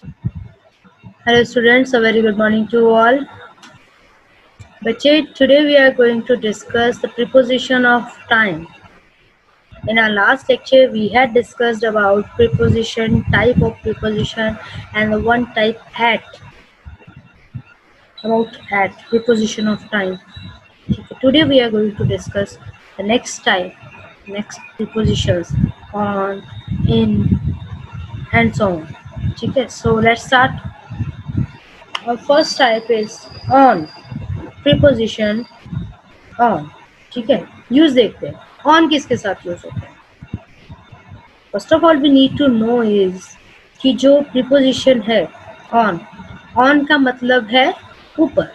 Hello students, a very good morning to all. Bachche, today we are going to discuss the preposition of time. In our last lecture, we had discussed about preposition, type of preposition, and the one type at. About at, preposition of time. Today we are going to discuss the next type, next prepositions on, in, and so on. Okay, so let's start. Our first type is on. Preposition on. ठीक है, use देखते हैं on किसके साथ use होता है. First of all we need to know is कि जो प्रीपोजिशन है ऑन, ऑन का मतलब है ऊपर.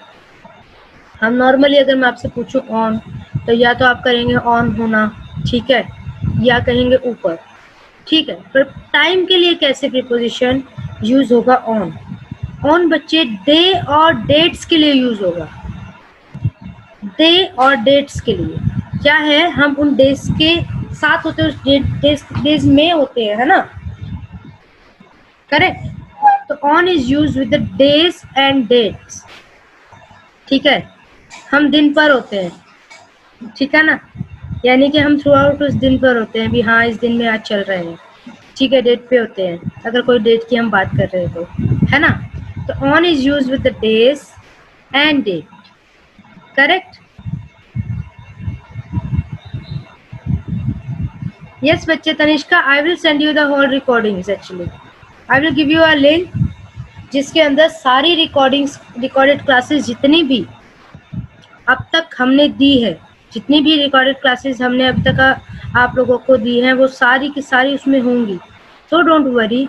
हम नॉर्मली अगर मैं आपसे पूछूं ऑन, तो या तो आप करेंगे ऑन होना, ठीक है, या कहेंगे ऊपर, ठीक है. पर टाइम के लिए कैसे प्रीपोजिशन यूज होगा ऑन? ऑन बच्चे डे और डेट्स के लिए यूज होगा. डे और डेट्स के लिए क्या है, हम उन डेज के साथ होते हैं, डेज में होते हैं, है ना, करेक्ट. तो on is use with the days and dates. ठीक है, हम दिन पर होते हैं, ठीक है ना, यानी कि हम थ्रू आउट उस दिन पर होते हैं भी, हाँ इस दिन में आज चल रहे हैं, ठीक है. डेट पे होते हैं अगर कोई डेट की हम बात कर रहे हैं तो, है ना. तो on is use with the days and date, correct. Yes, बच्चे. Tanishka, I will send you the whole recordings actually. I will give you a link जिसके अंदर सारी रिकॉर्डेड क्लासेस जितनी भी अब तक हमने दी है, जितनी भी रिकॉर्डेड क्लासेस हमने अब तक आप लोगों को दी हैं, वो सारी की सारी उसमें होंगी. तो डोंट वरी,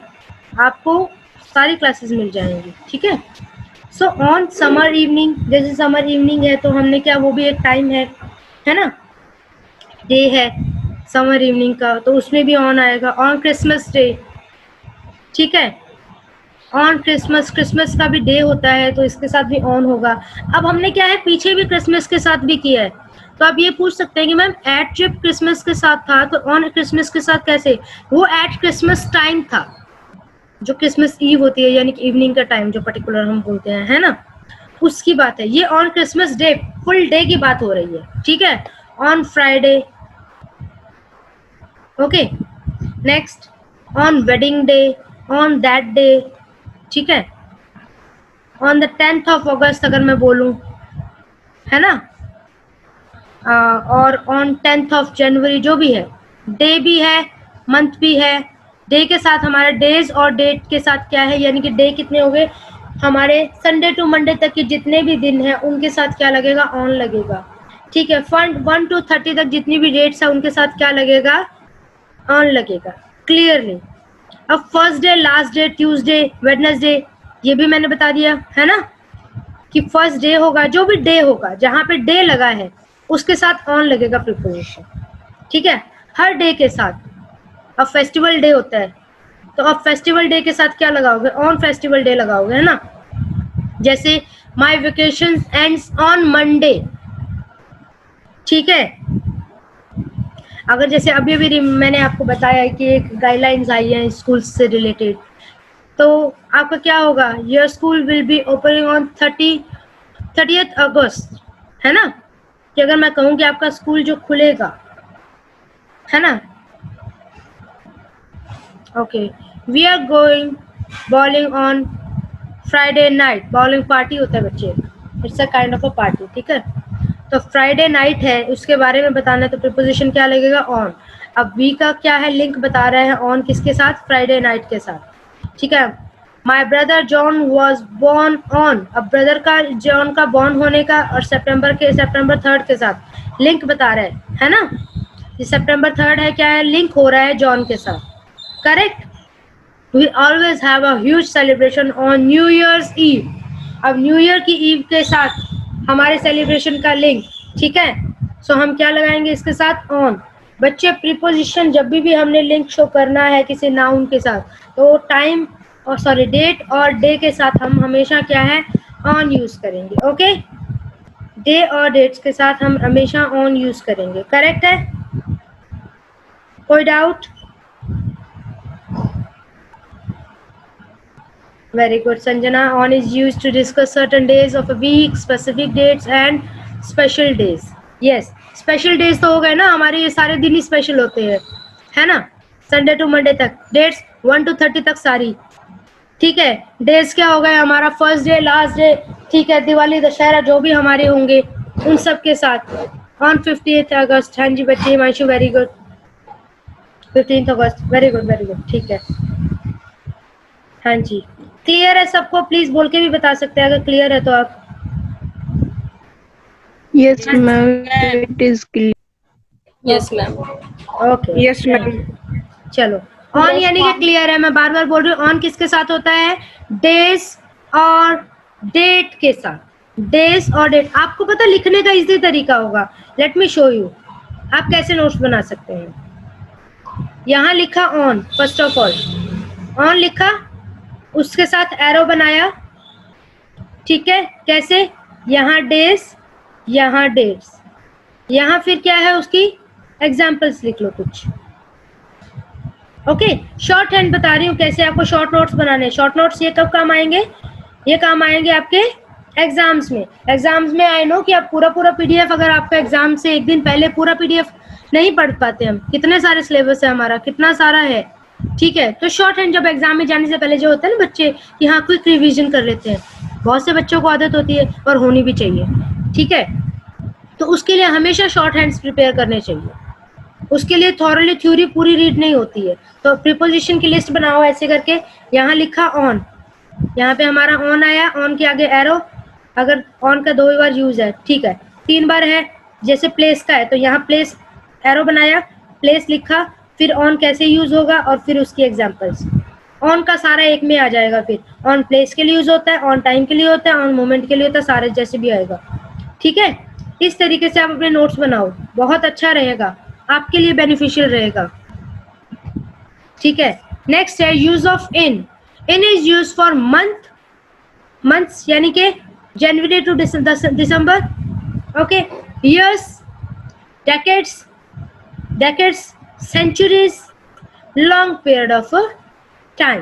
आपको सारी क्लासेस मिल जाएंगी, ठीक है. सो ऑन समर इवनिंग, जैसे समर इवनिंग है तो हमने क्या, वो भी एक टाइम है ना, डे है समर इवनिंग का, तो उसमें भी ऑन आएगा. ऑन क्रिसमस डे, ठीक है, ऑन क्रिसमस, क्रिसमस का भी डे होता है तो इसके साथ भी ऑन होगा. अब हमने क्या है, पीछे भी क्रिसमस के साथ भी किया है, तो आप ये पूछ सकते हैं कि मैम एट जब क्रिसमस के साथ था तो ऑन क्रिसमस के साथ कैसे? वो एट क्रिसमस टाइम था, जो क्रिसमस ईव होती है, यानी कि इवनिंग का टाइम जो पर्टिकुलर हम बोलते हैं, है ना, उसकी बात है. ये on Christmas day, full day की बात हो रही है, ठीक है. On Friday, okay. Next, on wedding day, on that day, ठीक है. On the 10th of August अगर मैं बोलूं, है ना, और ऑन 10th of January, जो भी है, डे भी है, मंथ भी है. डे के साथ हमारे डेज और डेट के साथ क्या है, यानी कि डे कितने हो गए हमारे, संडे टू मंडे तक के जितने भी दिन हैं उनके साथ क्या लगेगा, ऑन लगेगा, ठीक है. 1 to 30 तक जितनी भी डेट्स है उनके साथ क्या लगेगा, ऑन लगेगा, क्लियरली. अब first day, last day, Tuesday, Wednesday, ये भी मैंने बता दिया, है ना, कि फर्स्ट डे होगा, जो भी डे होगा जहाँ पे डे लगा है उसके साथ ऑन लगेगा प्रीपोजिशन, ठीक है, हर डे के साथ. अब फेस्टिवल डे होता है तो अब फेस्टिवल डे के साथ क्या लगाओगे, ऑन फेस्टिवल डे लगाओगे, है ना. जैसे my vacation ends on Monday, ठीक है. अगर जैसे अभी अभी मैंने आपको बताया कि एक गाइडलाइंस आई है स्कूल से रिलेटेड, तो आपका क्या होगा, your school will be opening on 30th अगस्त, है ना. कि अगर मैं कहूँ कि आपका स्कूल जो खुलेगा, है ना, okay, we are going bowling on Friday night. Bowling party होता है बच्चे, it's a kind of a party, ठीक है. तो फ्राइडे नाइट है, उसके बारे में बताना है तो प्रीपोजिशन क्या लगेगा, ऑन. अब वी का क्या है, लिंक बता रहे हैं ऑन किसके साथ, फ्राइडे नाइट के साथ, ठीक है. My brother John was born on, अब ब्रदर का, जॉन का बॉर्न होने का और सितंबर 3rd के साथ लिंक बता रहे हैं, है ना. ये सितंबर 3rd है, क्या है, लिंक हो रहा है जॉन के साथ, correct. We always have a huge celebration on New Year's Eve. अब न्यू ईयर की ईव के साथ हमारे सेलिब्रेशन का लिंक, ठीक है. सो हम क्या लगाएंगे इसके साथ, ऑन. बच्चे प्रीपोजिशन जब भी हमने लिंक शो करना है किसी नाउन के साथ, तो टाइम और सॉरी डेट और डे के साथ हम हमेशा क्या है, ऑन यूज करेंगे, ओके. डे और डेट्स के साथ हम हमेशा ऑन यूज करेंगे, करेक्ट है. कोई doubt? Very good, Sanjana. On is used to discuss certain days of a week, specific dates and special days. Yes, special days तो हो गए ना, हमारे ये सारे दिन ही स्पेशल होते हैं, है ना? संडे टू मंडे तक, डेट्स 1 to 30 तक सारी, ठीक है? डेज क्या हो गए हमारा, फर्स्ट डे, लास्ट डे, ठीक है? दिवाली, दशहरा जो भी हमारे होंगे उन सब के साथ। ऑन 15th अगस्त, हाँ जी बच्चे, हिमांशु वेरी गुड, 15th अगस्त, वेरी गुड वेरी गुड, ठीक है। हाँ जी, क्लियर है सबको? प्लीज बोल के भी बता सकते हैं अगर क्लियर है तो आप। Yes, ma'am. It is clear. Yes, ma'am. Okay, Yes, ma'am. चलो, ऑन यानी कि क्लियर है। मैं बार बार बोल रही हूँ, ऑन किसके साथ होता है? डेज और डेट के साथ। डेज और डेट, आपको पता लिखने का इजी तरीका होगा, लेट मी शो यू आप कैसे नोट्स बना सकते हैं। यहाँ लिखा on, first of all on लिखा, उसके साथ एरो बनाया, ठीक है? कैसे? यहाँ डेज, यहाँ डेट्स, यहाँ फिर क्या है उसकी एग्जाम्पल्स लिख लो कुछ। ओके, शॉर्ट हैंड बता रही हूँ कैसे आपको शॉर्ट नोट्स बनाने हैं। शॉर्ट नोट्स ये कब काम आएंगे? ये काम आएंगे आपके एग्जाम्स में। एग्जाम्स में आई नो कि आप पूरा पीडीएफ, अगर आपका एग्जाम से एक दिन पहले पूरा पीडीएफ नहीं पढ़ पाते हम, कितने सारे सिलेबस है हमारा, कितना सारा है, ठीक है? तो शॉर्ट हैंड जब एग्जाम में जाने से पहले जो होता है ना बच्चे, कि हाँ क्विक रिविजन कर लेते हैं, बहुत से बच्चों को आदत होती है और होनी भी चाहिए, ठीक है? तो उसके लिए हमेशा शॉर्ट हैंड्स प्रिपेयर करने चाहिए। उसके लिए थॉरली थ्योरी पूरी रीड नहीं होती है, तो प्रीपोजिशन की लिस्ट बनाओ ऐसे करके। यहाँ लिखा ऑन, यहाँ पे हमारा ऑन आया, ऑन के आगे एरो, अगर ऑन का 2 बार यूज है, ठीक है? 3 बार है, जैसे प्लेस का है तो यहाँ प्लेस एरो बनाया, प्लेस लिखा, फिर ऑन कैसे यूज होगा और फिर उसकी एग्जांपल्स। ऑन का सारा एक में आ जाएगा, फिर ऑन प्लेस के लिए यूज होता है, ऑन टाइम के लिए होता है, ऑन मोमेंट के लिए होता है, सारे जैसे भी आएगा, ठीक है? इस तरीके से आप अपने नोट्स बनाओ, बहुत अच्छा रहेगा, आपके लिए बेनिफिशियल रहेगा, ठीक है? नेक्स्ट है use of in. In is use for month, months यानी कि January to December, okay? Years, decades, decades, centuries, long period of time,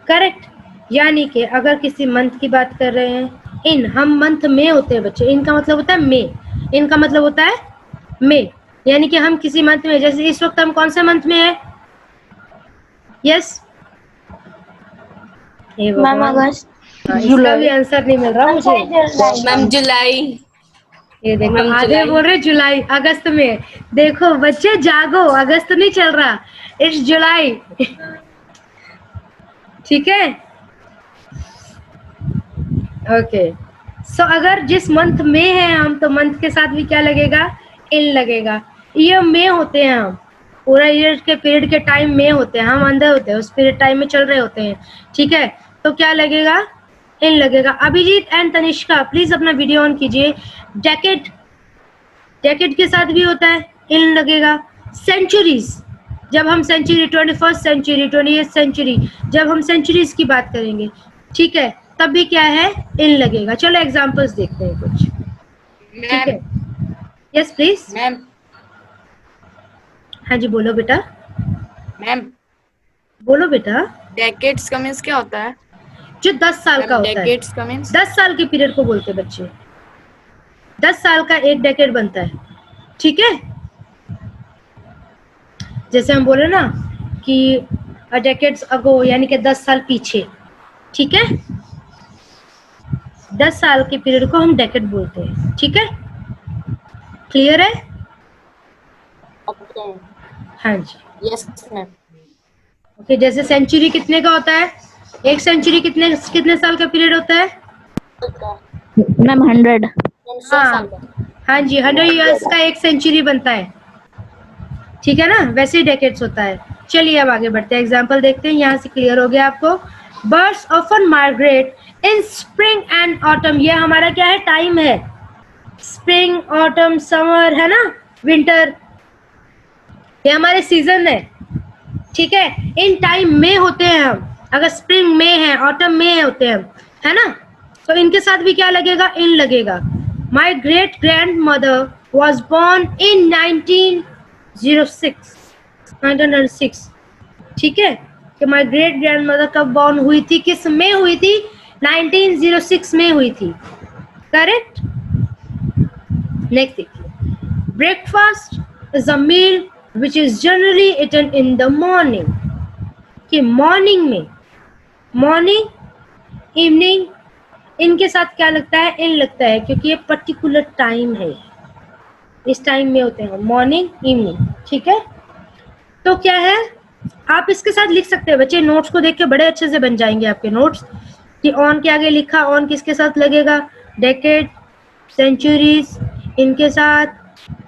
correct? यानी कि अगर किसी मंथ की बात कर रहे हैं, इन, हम मंथ में होते हैं बच्चे, इन का मतलब होता है मई, इन का मतलब होता है मई, यानी कि हम किसी मंथ में, जैसे इस वक्त हम कौन से मंथ में है? यस मैम अगस्त, इसका भी आंसर नहीं मिल रहा मुझे। मैम जुलाई, ये देखो मैम आधे जुलाई। बोल रहे जुलाई, अगस्त में। देखो बच्चे जागो, अगस्त नहीं चल रहा, इट्स जुलाई, ठीक है? ओके, सो अगर जिस मंथ में है हम, तो मंथ के साथ भी क्या लगेगा? इन लगेगा। ईयर में होते हैं हम, पूरा ईयर के पीरियड के टाइम में होते हैं, हम अंदर होते हैं, उस पीरियड टाइम में चल रहे होते हैं, ठीक है? तो क्या लगेगा? इन लगेगा। अभिजीत एंड तनिष्का प्लीज अपना वीडियो ऑन कीजिए। डेकेड, डेकेड के साथ भी होता है, इन लगेगा। सेंचुरीज, जब हम century, 21st century, 20th century, जब हम सेंचुरीज की बात करेंगे, ठीक है, तब भी क्या है? इन लगेगा। चलो एग्जांपल्स देखते हैं कुछ, ठीक है? Yes please. मैम, हाँ जी बोलो बेटा, मैम बोलो बेटा। डेकेड्स का मींस क्या होता है? जो 10 साल का होता है, डेकेड्स का मींस 10 साल के पीरियड को बोलते हैं बच्चे, 10 साल का एक डेकेड बनता है, ठीक है? जैसे हम बोले ना कि अ डेकेड्स अगो, यानी कि 10 साल पीछे, ठीक है? 10 साल के पीरियड को हम डेकेड बोलते हैं, ठीक है? क्लियर है? ओके, हाँ जी, यस मैम। ओके। जैसे सेंचुरी कितने का होता है? एक सेंचुरी कितने कितने साल का पीरियड होता है? मैम 100। हाँ हाँ जी, 100 इयर्स का एक सेंचुरी बनता है, ठीक है ना? वैसे ही डेकेड्स होता है। चलिए अब आगे बढ़ते हैं, एग्जाम्पल देखते हैं, यहाँ से क्लियर हो गया आपको। Birds often migrate in spring and autumn, ये हमारा क्या है? टाइम है। स्प्रिंग, ऑटम, समर है ना, विंटर, ये हमारे सीजन है, ठीक है? इन टाइम में होते हैं हम, अगर स्प्रिंग में है, ऑटम में होते हैं हम, है ना? तो इनके साथ भी क्या लगेगा? इन लगेगा। My great grand mother was born in 1906, ठीक है? कि माय ग्रेट ग्रैंडमदर कब बॉर्न हुई थी, किस में हुई थी, 1906 में हुई थी। करेक्ट। नेक्स्ट देखिए, breakfast is a meal which is generally eaten in the morning, कि मॉर्निंग में, मॉर्निंग इवनिंग इनके साथ क्या लगता है, इन लगता है, क्योंकि ये पर्टिकुलर टाइम है, इस टाइम में होते हैं मॉर्निंग इवनिंग। ठीक है, तो क्या है, आप इसके साथ लिख सकते हैं बच्चे, नोट्स को देख के बड़े अच्छे से बन जाएंगे आपके नोट्स, कि ऑन के आगे लिखा, ऑन किसके साथ लगेगा, डेकेड, सेंचुरीज, इनके साथ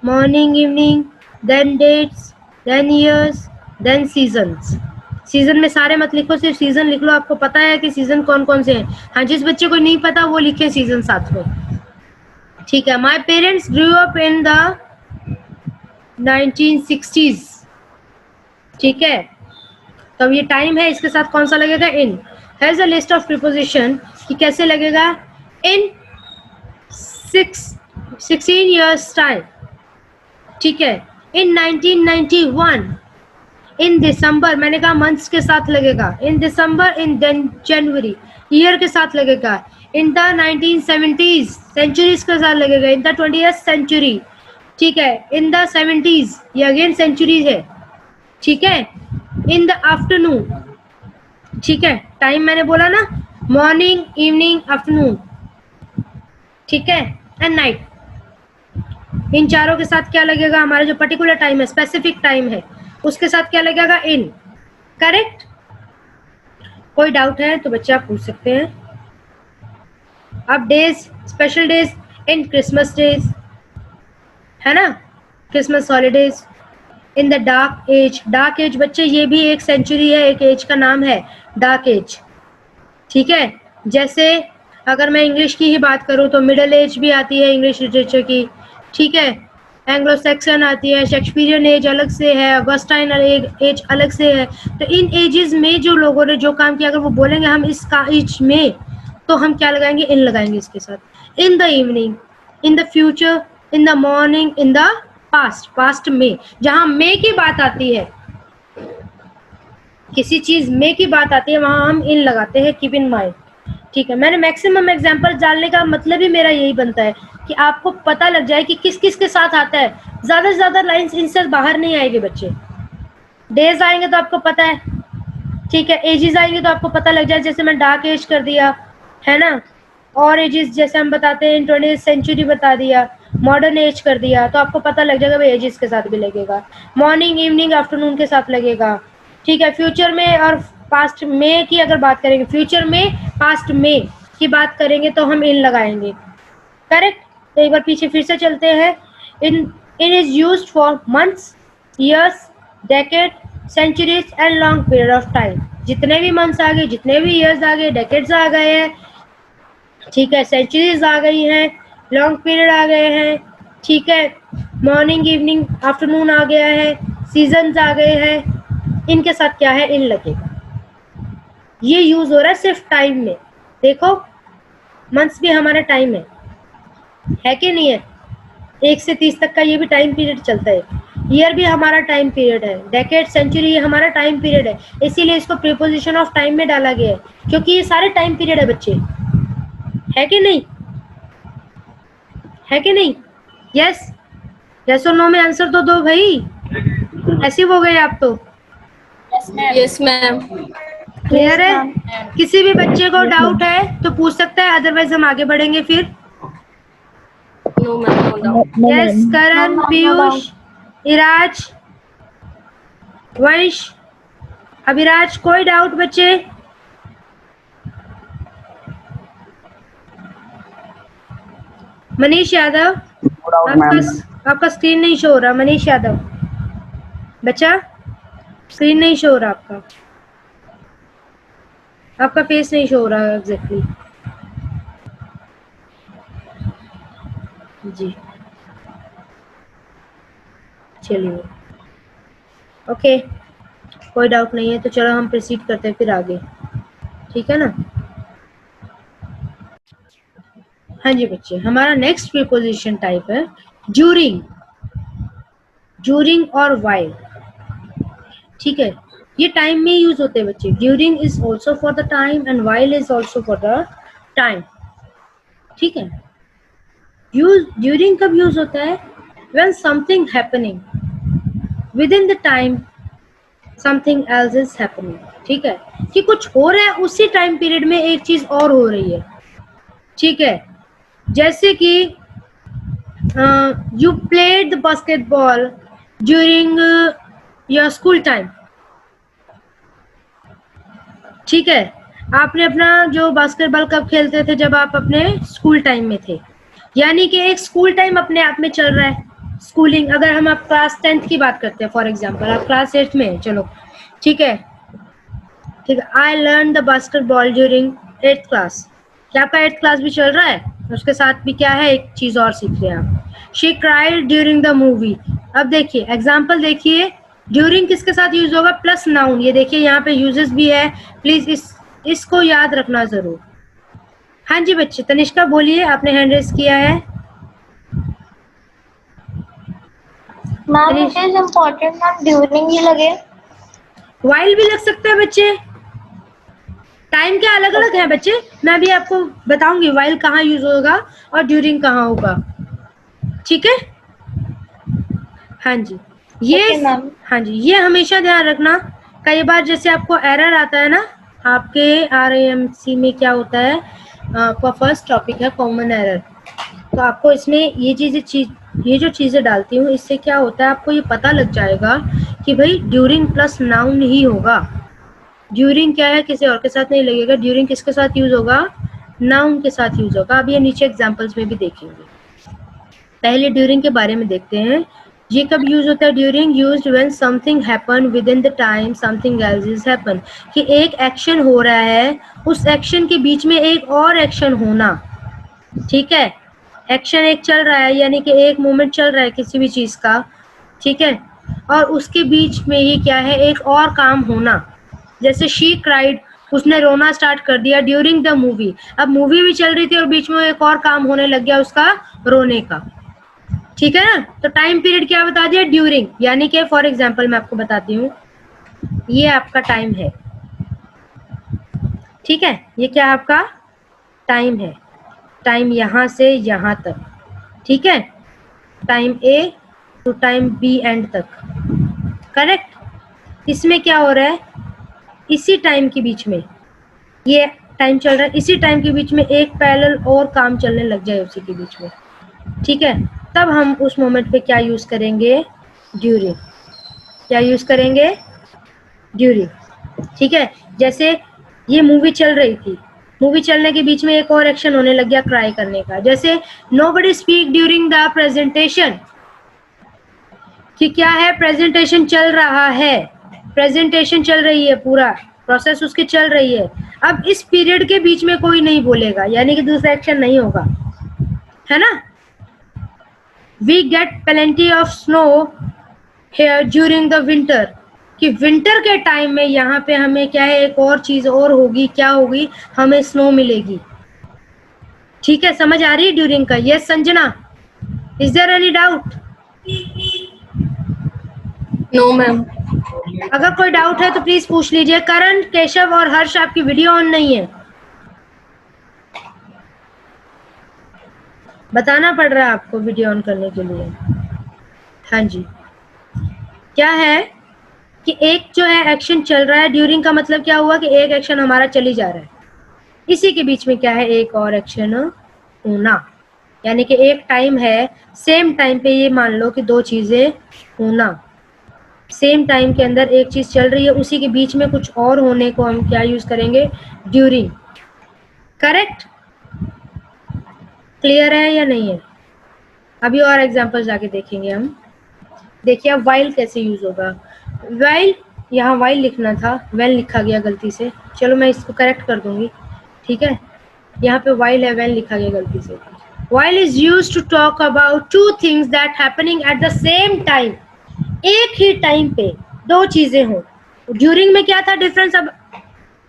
morning evening, then dates, then years, then seasons. Season में सारे मत लिखो, सिर्फ सीजन लिख लो, आपको पता है कि सीजन कौन कौन से हैं। हाँ, जिस बच्चे को नहीं पता वो लिखे सीजन साथ में। ठीक है, my parents grew up in the 1960s। ठीक है, तो ये टाइम है, इसके साथ कौन सा लगेगा, in. Has a list of preposition, कि कैसे लगेगा, इन 16 years टाइम। ठीक है, इन 1991, इन दिसंबर, मैंने कहा मंथ्स के साथ लगेगा, इन दिसंबर, इन जनवरी, ईयर के साथ लगेगा, इन द 1970s, सेंचुरीज के साथ लगेगा, इन द 20th सेंचुरी। ठीक है, इन द 70s, ये अगेन सेंचुरीज है। ठीक है, इन द आफ्टरनून। ठीक है, टाइम मैंने बोला ना, मॉर्निंग इवनिंग आफ्टरनून। ठीक है, एंड नाइट, इन चारों के साथ क्या लगेगा, हमारा जो पर्टिकुलर टाइम है, स्पेसिफिक टाइम है, उसके साथ क्या लगेगा, इन। करेक्ट। कोई डाउट है तो बच्चे आप पूछ सकते हैं। अब days, special days, in Christmas days, है ना, Christmas holidays, in the dark age. Dark age बच्चे ये भी एक सेंचुरी है, एक एज का नाम है, डार्क एज। ठीक है, जैसे अगर मैं इंग्लिश की ही बात करूं तो मिडिल एज भी आती है इंग्लिश लिटरेचर की। ठीक है, एंग्लो सेक्सन आती है, शेक्सपियरियन एज अलग से है, ऑगस्टाइन एज अलग से है। तो इन एजेस में जो लोगों ने जो काम किया, अगर वो बोलेंगे हम इस एज में, तो हम क्या लगाएंगे, इन लगाएंगे इसके साथ। In the evening, in the future, in the morning, in the past, past में, जहां में की बात आती है, किसी चीज में की बात आती है, वहां हम इन लगाते हैं, कीप इन माइंड। ठीक है, मैंने मैक्सिमम एग्जांपल डालने का मतलब ही मेरा यही बनता है कि आपको पता लग जाए कि किस किस के साथ आता है। ज्यादा से ज्यादा लाइंस इनसे बाहर नहीं आएगी बच्चे। डेज आएंगे तो आपको पता है, ठीक है, एजेस आएंगे तो आपको पता लग जाए, जैसे मैं डार्क एज कर दिया है ना, और एजेस जैसे हम बताते हैं 20th सेंचुरी बता दिया, मॉडर्न एज कर दिया, तो आपको पता लग जाएगा भाई एजेस के साथ भी लगेगा, मॉर्निंग इवनिंग आफ्टरनून के साथ लगेगा। ठीक है, फ्यूचर में और पास्ट में की अगर बात करेंगे, फ्यूचर में पास्ट में की बात करेंगे तो हम इन लगाएंगे। करेक्ट। तो एक बार पीछे फिर से चलते हैं। In is used for months, years, decade, centuries and long period of time. जितने भी मंथ्स आ गए, जितने भी ईयर्स आ गए, डेकेड्स आ गए हैं, ठीक है, सेंचुरीज आ गई हैं, लॉन्ग पीरियड आ गए हैं, ठीक है, मॉर्निंग इवनिंग आफ्टरनून आ गया है, सीजन्स आ गए हैं, इनके साथ क्या है, इन लगेगा। ये यूज हो रहा है सिर्फ टाइम में। देखो मंथ्स भी हमारा टाइम है कि नहीं है, 1 से 30 तक का ये भी टाइम पीरियड चलता है। ईयर भी हमारा टाइम पीरियड है, डेकेड, सेंचुरी ये हमारा टाइम पीरियड है, इसीलिए इसको प्रीपोजिशन ऑफ टाइम में डाला गया है, क्योंकि ये सारे टाइम पीरियड है बच्चे, है कि नहीं, है कि नहीं। यस, यस और नो में आंसर तो दो भाई, ऐसे हो गए आप तो। Yes ma'am. क्लियर है। किसी भी बच्चे को डाउट है तो पूछ सकता है, अदरवाइज हम आगे बढ़ेंगे फिर। No ma'am, no doubt. Yes, Karan, Piyush, Iraj, Vansh, Abhiraj, कोई डाउट बच्चे। मनीष यादव, आपका स्क्रीन नहीं शो हो रहा। मनीष यादव बच्चा, स्क्रीन नहीं शो हो रहा, आपका फेस नहीं शो हो रहा एग्जैक्टली। जी चलिए, ओके, कोई डाउट नहीं है तो चलो हम प्रोसीड करते हैं फिर आगे, ठीक है ना। हाँ जी बच्चे, हमारा नेक्स्ट प्रीपोजिशन टाइप है ड्यूरिंग, ड्यूरिंग और व्हाइल। ठीक है, ये टाइम में यूज होते हैं बच्चे। During is also for the time and while is also for the time. ठीक है। यूज ड्यूरिंग कब यूज होता है? When something happening with in the time something else is happening. ठीक है, कि कुछ हो रहा है उसी टाइम पीरियड में एक चीज और हो रही है। ठीक है, जैसे कि you played the basketball during your school time. ठीक है, आपने अपना जो बास्केटबॉल कब खेलते थे? जब आप अपने स्कूल टाइम में थे, यानी कि एक स्कूल टाइम अपने आप में चल रहा है। स्कूलिंग, अगर हम आप क्लास 10th की बात करते हैं फॉर एग्जांपल, आप क्लास 8th में हैं, चलो ठीक है, ठीक है। I learn the basketball during 8th class. क्या आपका 8th क्लास भी चल रहा है? उसके साथ भी क्या है, एक चीज और सीख रहे हैं आप। She cried during the movie. अब देखिए एग्जाम्पल, देखिए ड्यूरिंग किसके साथ यूज होगा? Plus noun. ये देखिए यहाँ पे यूजेस भी है, प्लीज इसको याद रखना जरूर। हाँ जी बच्चे, तनिष्का बोलिए, आपने हैंड रेस किया है। Ma'am it is important ma'am during ही लगे। वाइल भी लग सकता है बच्चे। टाइम के अलग अलग है बच्चे, मैं भी आपको बताऊंगी वाइल कहाँ यूज होगा और ड्यूरिंग कहाँ होगा। ठीक है, हाँ जी ये Okay, मैम। हाँ जी, ये हमेशा ध्यान रखना। कई बार जैसे आपको एरर आता है ना, आपके RAMC में क्या होता है, आपका फर्स्ट टॉपिक है कॉमन एरर। तो आपको इसमें ये जो चीजें डालती हूँ, इससे क्या होता है, आपको ये पता लग जाएगा कि भाई ड्यूरिंग प्लस नाउन ही होगा। ड्यूरिंग क्या है, किसी और के साथ नहीं लगेगा। ड्यूरिंग किसके साथ यूज होगा? नाउन के साथ यूज होगा। अब ये नीचे एग्जांपल्स में भी देखेंगे। पहले ड्यूरिंग के बारे में देखते हैं। ये कब यूज होता है? During used when something happen with in the time something else is happen. कि एक एक्शन हो रहा है, उस एक्शन के बीच में एक और एक्शन होना। ठीक है, एक्शन एक चल रहा है, यानी कि एक मोमेंट चल रहा है किसी भी चीज का। ठीक है, और उसके बीच में ही क्या है, एक और काम होना। जैसे शी क्राइड, उसने रोना स्टार्ट कर दिया ड्यूरिंग द मूवी। अब मूवी भी चल रही थी और बीच में एक और काम होने लग गया उसका, रोने का। ठीक है ना, तो टाइम पीरियड क्या बता दिया? ड्यूरिंग। यानी कि फॉर एग्जांपल मैं आपको बताती हूँ, ये आपका टाइम है। ठीक है, ये क्या आपका टाइम है? टाइम यहाँ से यहाँ तक। ठीक है, time A to time B end तक। करेक्ट। इसमें क्या हो रहा है, इसी टाइम के बीच में ये टाइम चल रहा है, इसी टाइम के बीच में एक पैरेलल और काम चलने लग जाए उसी के बीच में। ठीक है, तब हम उस मोमेंट पे क्या यूज करेंगे? ड्यूरिंग। क्या यूज करेंगे? ड्यूरिंग। ठीक है, जैसे ये मूवी चल रही थी, मूवी चलने के बीच में एक और एक्शन होने लग गया, क्राई करने का। जैसे nobody speak during the presentation. कि क्या है, प्रेजेंटेशन चल रहा है, प्रेजेंटेशन चल रही है, पूरा प्रोसेस उसकी चल रही है। अब इस पीरियड के बीच में कोई नहीं बोलेगा, यानी कि दूसरा एक्शन नहीं होगा, है ना। We get plenty of snow here during the winter. कि विंटर के टाइम में यहाँ पे हमें क्या है, एक और चीज और होगी। क्या होगी? हमें स्नो मिलेगी। ठीक है, समझ आ रही है ड्यूरिंग का? Yes Sanjana, is there any doubt? No ma'am. अगर कोई डाउट है तो प्लीज पूछ लीजिए। करण, केशव और हर्ष, आपकी वीडियो ऑन नहीं है, बताना पड़ रहा है आपको वीडियो ऑन करने के लिए। हाँ जी, क्या है कि एक जो है एक्शन चल रहा है, ड्यूरिंग का मतलब क्या हुआ कि एक एक्शन हमारा चली जा रहा है, इसी के बीच में क्या है, एक और एक्शन होना। यानी कि एक टाइम है, सेम टाइम पे ये मान लो कि दो चीजें होना। सेम टाइम के अंदर एक चीज चल रही है, उसी के बीच में कुछ और होने को हम क्या यूज करेंगे? ड्यूरिंग। करेक्ट। क्लियर है या नहीं है? अभी और एग्जांपल जाके देखेंगे हम। देखिए अब वाइल कैसे यूज होगा। वाइल, यहाँ वाइल लिखना था, वेन लिखा गया गलती से। चलो मैं इसको करेक्ट कर दूंगी। ठीक है, यहाँ पे वाइल है, वेन लिखा गया गलती से। While is used to talk about two things that happening at the same time. एक ही टाइम पे दो चीजें हो। ड्यूरिंग में क्या था डिफरेंस? अब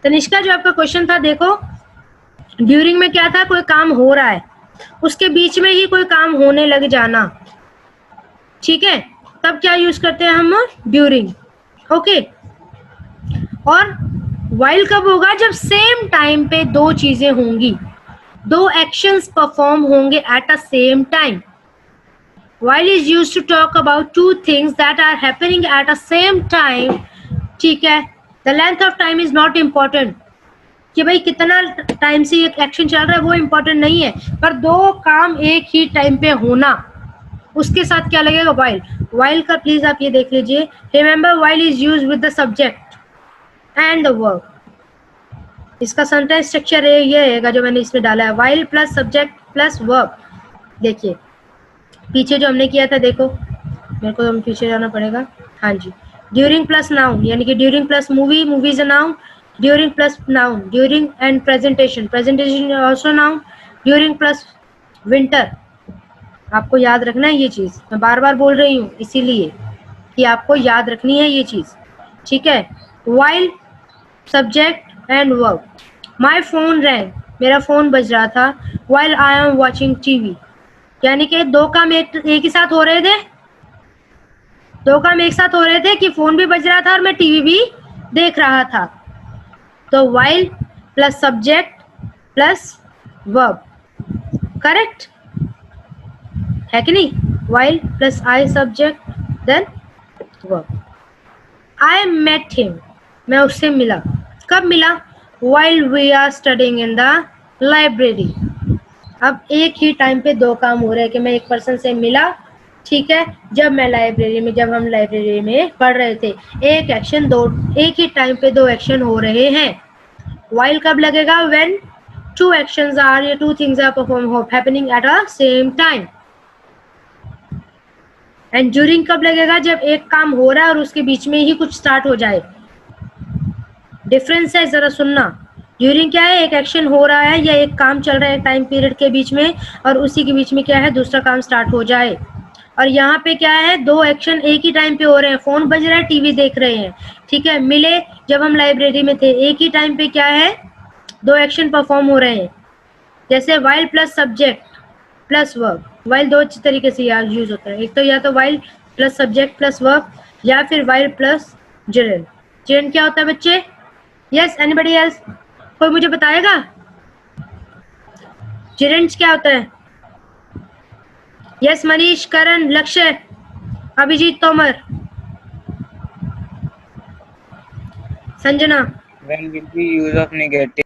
तनिष्का जो आपका क्वेश्चन था, देखो ड्यूरिंग में क्या था, कोई काम हो रहा है, उसके बीच में ही कोई काम होने लग जाना। ठीक है, तब क्या यूज करते हैं हम? ड्यूरिंग। ओके, और while कब होगा? जब सेम टाइम पे दो चीजें होंगी, दो एक्शंस परफॉर्म होंगे at a same time. While is used to talk about two things that are happening at a same time. ठीक है. The length of time is not important. कि भाई कितना टाइम से ये एक्शन चल रहा है वो इम्पोर्टेंट नहीं है, पर दो काम एक ही टाइम पे होना, उसके साथ क्या लगेगा? while. while का प्लीज आप ये देख लीजिए. Remember while is used with the subject and the verb. इसका सेंटेंस स्ट्रक्चर ये रहेगा जो मैंने इसमें डाला है, while plus subject plus verb. देखिए पीछे जो हमने किया था, देखो मेरे को हम पीछे जाना पड़ेगा. हाँ जी. ड्यूरिंग प्लस नाउन, यानी कि during plus movie, movie is a noun. During plus noun, during and presentation, presentation also noun. During plus winter. आपको याद रखना है ये चीज, मैं बार बार बोल रही हूँ इसीलिए कि आपको याद रखनी है ये चीज. ठीक है. While subject and verb. My phone wrong, मेरा फोन बज रहा था. While I am watching TV, यानी कि दो काम एक ही साथ हो रहे थे. दो काम एक साथ हो रहे थे कि फोन भी बज रहा था और मैं टीवी भी देख रहा था. तो while plus subject plus verb, correct है कि नहीं? while plus I subject then verb. I met him, मैं उससे मिला. कब मिला? while we are studying in the library. अब एक ही टाइम पे दो काम हो रहे हैं कि मैं एक पर्सन से मिला, ठीक है, जब हम लाइब्रेरी में पढ़ रहे थे. एक एक्शन दो, एक ही टाइम पे दो एक्शन हो रहे हैं. while कब लगेगा? when two actions are या two things are happening at a same time. and during कब लगेगा? जब एक काम हो रहा है और उसके बीच में ही कुछ स्टार्ट हो जाए. डिफरेंस है, जरा सुनना. ड्यूरिंग क्या है? एक एक्शन हो रहा है या एक काम चल रहा है टाइम पीरियड के बीच में, और उसी के बीच में क्या है? दूसरा काम स्टार्ट हो जाए. और यहाँ पे क्या है? दो एक्शन एक ही टाइम पे हो रहे हैं. फोन बज रहा है, टीवी देख रहे हैं. ठीक है. मिले जब हम लाइब्रेरी में थे, एक ही टाइम पे क्या है? दो एक्शन परफॉर्म हो रहे हैं. जैसे while plus subject plus verb. while दो तरीके से यूज होता है. एक तो या तो while plus subject plus verb, या फिर while प्लस gerund. gerund क्या होता है बच्चे? Yes, anybody else? कोई मुझे बताएगा gerund क्या होता है? यस, मनीष, करण, लक्ष्य, Abhijit, Tomar, Sanjana. When will we use of negative?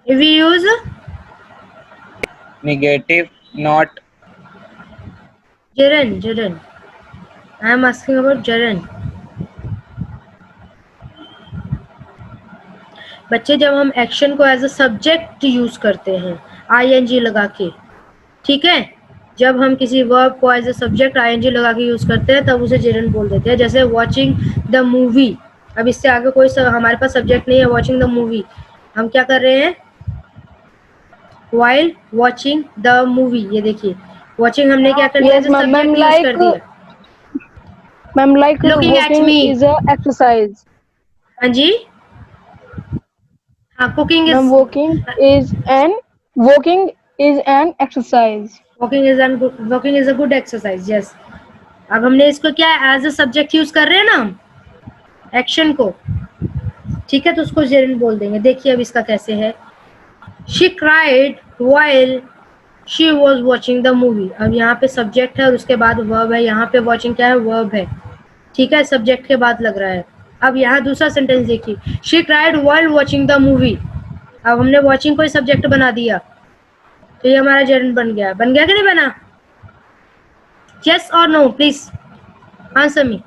We use Negative, not. gerund. I am asking about gerund. बच्चे जब हम एक्शन को एज अ सब्जेक्ट यूज करते हैं ing लगा के, ठीक है, जब हम किसी वर्ब को एज अ सब्जेक्ट ing लगा के यूज करते हैं तब उसे gerund बोल देते हैं. जैसे वॉचिंग द मूवी. अब इससे आगे कोई हमारे पास सब्जेक्ट नहीं है. वॉचिंग द मूवी, हम क्या कर रहे हैं? while watching the movie. ये देखिए वॉचिंग हमने क्या कर दिया? Yes, ma'am. Ma'am, यूज कर दिया. Ma'am, like Looking at walking me. is a exercise. हाँ जी. हाँ, cooking Ma'am, is walking is an exercise. Walking is a good exercise. Yes. अब हमने इसको क्या एज अ सब्जेक्ट यूज कर रहे हैं ना हम, एक्शन को, ठीक है, तो उसको gerund बोल देंगे. देखिए अब इसका कैसे है. She cried while she was watching the movie. अब यहाँ पे सब्जेक्ट है और उसके बाद वर्ब है. यहाँ पे वॉचिंग क्या है? वर्ब है. ठीक है, सब्जेक्ट के बाद लग रहा है. अब यहाँ दूसरा सेंटेंस देखिए. She cried while watching the movie. अब हमने वॉचिंग को सब्जेक्ट बना दिया तो ये हमारा gerund बन गया. बन गया कि नहीं बना? यस और नो प्लीज आंसर मी.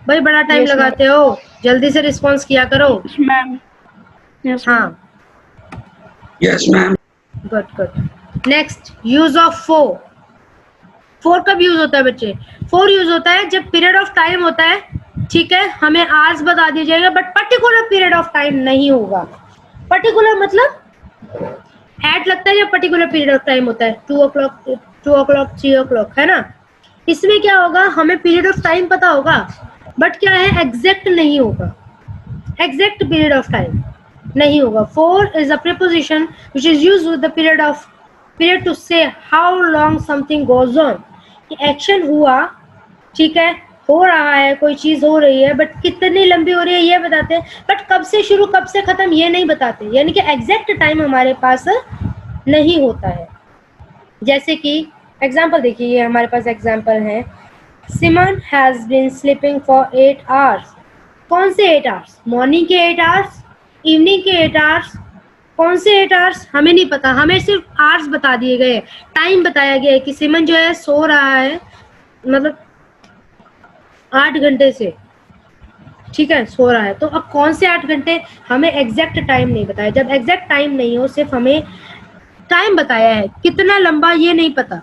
भाई बड़ा टाइम Yes, लगाते हो, जल्दी से रिस्पॉन्स किया करो. Ma'am. Yes, ma'am. हाँ, Yes, ma'am. Good. Next, use of four. Four कब यूज होता है बच्चे? फोर यूज होता है जब पीरियड ऑफ टाइम होता है, ठीक है, हमें आवर्स बता दिया जाएगा but particular period of time नहीं होगा. पर्टिकुलर मतलब एट लगता है जब पर्टिकुलर पीरियड ऑफ टाइम होता है. 2 o'clock 3 o'clock है ना. इसमें क्या होगा? हमें पीरियड ऑफ टाइम पता होगा बट क्या है? एग्जैक्ट नहीं होगा. एग्जैक्ट पीरियड ऑफ टाइम नहीं होगा. For is a preposition which is used with the period to say how long something goes on. Action हुआ, ठीक है, हो रहा है, कोई चीज हो रही है, बट कितनी लंबी हो रही है ये बताते हैं, बट कब से शुरू कब से खत्म ये नहीं बताते, यानी कि एग्जैक्ट टाइम हमारे पास नहीं होता है। जैसे कि एग्जाम्पल देखिए, ये हमारे पास एग्जाम्पल है, Simon has been sleeping for 8 hours. कौन से 8 आवर्स? मॉर्निंग के 8 आवर्स, इवनिंग के 8 आवर्स, कौन से 8 आवर्स हमें नहीं पता, हमें सिर्फ आवर्स बता दिए गए, टाइम बताया गया है कि सिमन जो है सो रहा है, मतलब 8 घंटे से, ठीक है, सो रहा है। तो अब कौन से 8 घंटे, हमें एग्जैक्ट टाइम नहीं बताया। जब एग्जैक्ट टाइम नहीं हो, सिर्फ हमें टाइम बताया है, कितना लंबा ये नहीं पता,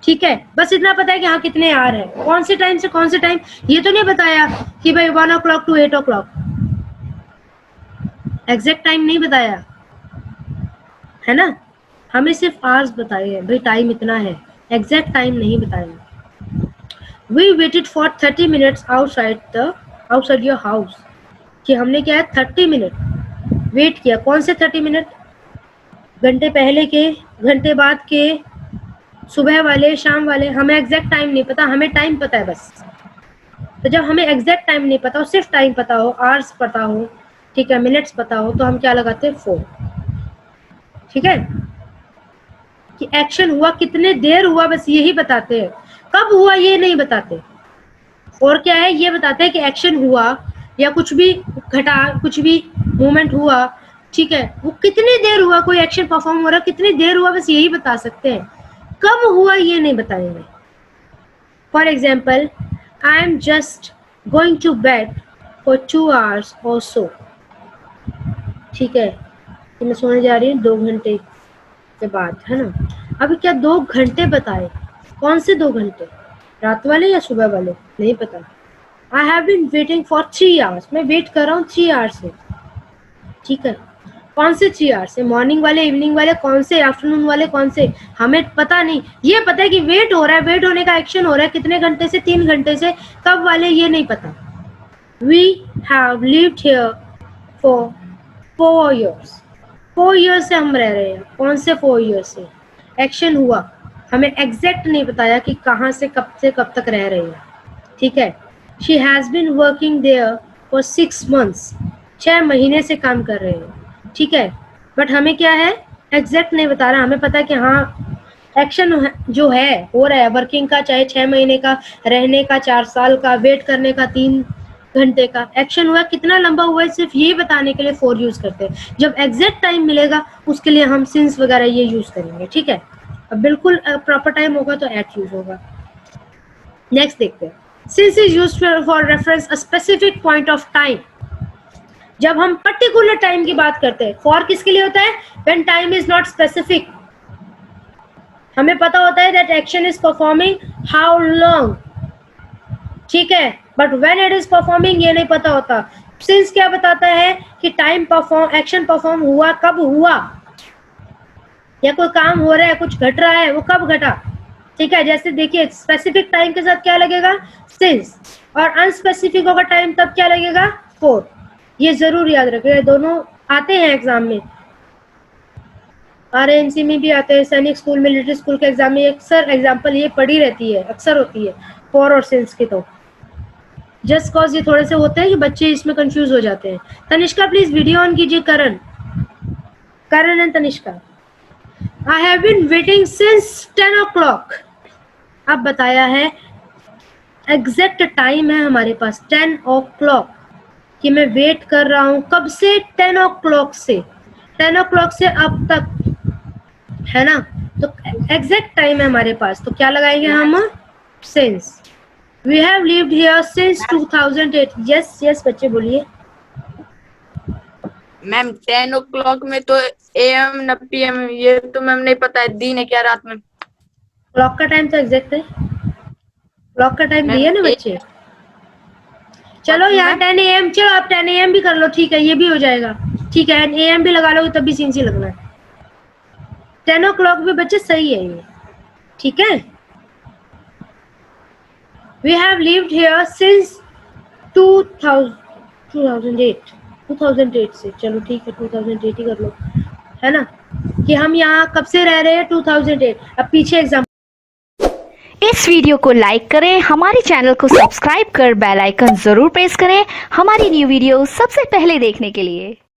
ठीक है, बस इतना पता है कि हाँ कितने आवर है, कौन से टाइम से कौन से टाइम, ये तो नहीं बताया कि भाई 1 o'clock to 8 o'clock, exact time नहीं बताया है ना, हमें सिर्फ आवर्स बताए हैं, भाई टाइम इतना है, एग्जैक्ट टाइम नहीं बताया। We waited for 30 minutes outside your house, कि हमने क्या है 30 मिनट वेट किया। कौन से 30 मिनट? घंटे पहले के, घंटे बाद के, सुबह वाले, शाम वाले, हमें एग्जैक्ट टाइम नहीं पता, हमें टाइम पता है बस। तो जब हमें एग्जैक्ट टाइम नहीं पता हो, सिर्फ टाइम पता हो, आवर्स पता हो, ठीक है, मिनट्स पता हो, तो हम क्या लगाते हैं? 4, ठीक है, कि एक्शन हुआ कितने देर हुआ, बस यही बताते हैं, कब हुआ ये नहीं बताते। और क्या है, ये बताते हैं कि एक्शन हुआ या कुछ भी घटा, कुछ भी मूवमेंट हुआ, ठीक है, वो कितनी देर हुआ, कोई एक्शन परफॉर्म हो रहा कितनी देर हुआ, बस यही बता सकते हैं, कब हुआ ये नहीं बताएंगे। For example, I am just going to bed for 2 hours और सो, ठीक है, कि मैं सोने जा रही हूँ 2 घंटे के बाद, है ना। अभी क्या 2 घंटे बताए, कौन से 2 घंटे, रात वाले या सुबह वाले, नहीं पता। I have been waiting for 3 hours, मैं वेट कर रहा हूँ 3 hours से, ठीक है, कौन से 3 hours से, मॉर्निंग वाले, इवनिंग वाले, कौन से, आफ्टरनून वाले, कौन से, हमें पता नहीं। ये पता है कि वेट हो रहा है, वेट होने का एक्शन हो रहा है, कितने घंटे से, 3 घंटे से, कब वाले ये नहीं पता। We have lived here for 4 years, 4 years से हम रह रहे हैं, कौन से 4 years से, एक्शन हुआ, हमें एग्जैक्ट नहीं बताया कि कहाँ से कब तक रह रहे हैं, ठीक है। She has been working there for 6 months, 6 महीने से काम कर रहे हैं, ठीक है, बट हमें क्या है, एग्जैक्ट नहीं बता रहा, हमें पता है कि हाँ एक्शन जो है हो रहा है वर्किंग का, चाहे 6 महीने का, रहने का 4 साल का, वेट करने का 3 घंटे का, एक्शन हुआ कितना लंबा हुआ है, सिर्फ ये बताने के लिए 4 यूज करते हैं। जब एग्जैक्ट टाइम मिलेगा उसके लिए हम सिंस वगैरह ये यूज करेंगे, ठीक है। अब बिल्कुल प्रॉपर टाइम होगा तो एट यूज होगा। नेक्स्ट देखते हैं, since is used for reference a specific point of time, जब हम पर्टिकुलर टाइम की बात करते हैं। फॉर किसके लिए होता है? When time is not specific, हमें पता होता है that action is performing how long, ठीक है, but when it is performing ये नहीं पता होता। सिंस क्या बताता है कि टाइम परफॉर्म, एक्शन परफॉर्म हुआ कब हुआ, या कोई काम हो रहा है, कुछ घट रहा है, वो कब घटा, ठीक है। जैसे देखिए स्पेसिफिक टाइम के साथ क्या लगेगा? सिंस, और अनस्पेसिफिक होगा टाइम तब क्या लगेगा? फॉर। ये जरूर याद रखिए, दोनों आते हैं एग्जाम में, RAMC में भी आते हैं, सैनिक स्कूल, मिलिट्री स्कूल के एग्जाम में अक्सर एग्जाम्पल ये पड़ी रहती है, अक्सर होती है फॉर और सिंस की। तो जस्ट कॉज ये थोड़े से होते हैं कि बच्चे इसमें कंफ्यूज हो जाते हैं। तनिष्का प्लीज वीडियो ऑन कीजिए, Karan and Tanishka. I have been waiting since 10 o'clock, अब बताया है एग्जैक्ट टाइम है हमारे पास 10 o'clock, कि मैं वेट कर रहा हूं कब से? 10 o'clock से, 10 o'clock से अब तक, है ना। तो एग्जैक्ट टाइम है हमारे पास, तो क्या लगाएंगे हम? Since. We have lived here since 2008। Yes yes बच्चे बोलिए। मैम 10 o'clock में तो AM न PM, ये तो मैम नहीं पता है दिन है क्या रात में। क्लॉक का टाइम तो एग्जैक्ट है, क्लॉक का टाइम दिया ना बच्चे। चलो यहाँ 10 AM, चलो आप 10 AM भी कर लो, ठीक है, ये भी हो जाएगा, ठीक है। AM भी लगा लो तब भी सिंस ही लगना है। 10 o'clock भी बच्चे सही है ये, ठीक है। We have lived here since 2008 से, चलो ठीक है 2008 ही कर लो, है ना, कि हम यहाँ कब से रह रहे हैं? 2008। अब पीछे एग्जाम, इस वीडियो को लाइक करें, हमारे चैनल को सब्सक्राइब कर बेल आइकन जरूर प्रेस करें हमारी न्यू वीडियो सबसे पहले देखने के लिए।